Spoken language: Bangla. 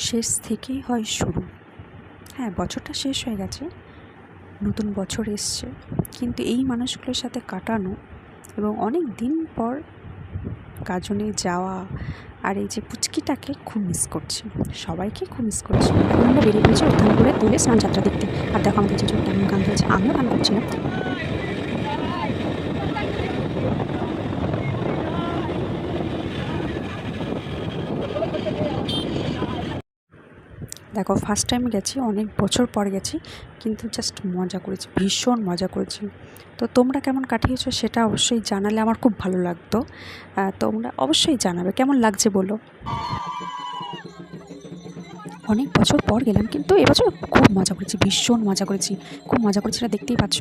শেষ থেকেই হয় শুরু। হ্যাঁ, বছরটা শেষ হয়ে গেছে, নতুন বছর এসছে, কিন্তু এই মানুষগুলোর সাথে কাটানো এবং অনেক দিন পর গাজনে যাওয়া আর এই যে পুচকিটাকে খুব মিস করছি, সবাইকে খুব মিস করছি। এখন আমরা বেরিয়ে পড়েছি উত্থানপুরে তুলে স্নানযাত্রা দেখতে। আর দেখো আমাদের যে কেমন গান ধরেছে, আমিও গান করছিলাম। দেখো ফার্স্ট টাইম গেছি, অনেক বছর পর গেছি, কিন্তু জাস্ট মজা করেছি, ভীষণ মজা করেছি। তো তোমরা কেমন কাটিয়েছো সেটা অবশ্যই জানালে আমার খুব ভালো লাগতো। তোমরা অবশ্যই জানাবে কেমন লাগছে বলো। অনেক বছর পর গেলাম, কিন্তু এবছর খুব মজা করেছি, ভীষণ মজা করেছি, খুব মজা করেছি, এটা দেখতেই পাচ্ছ।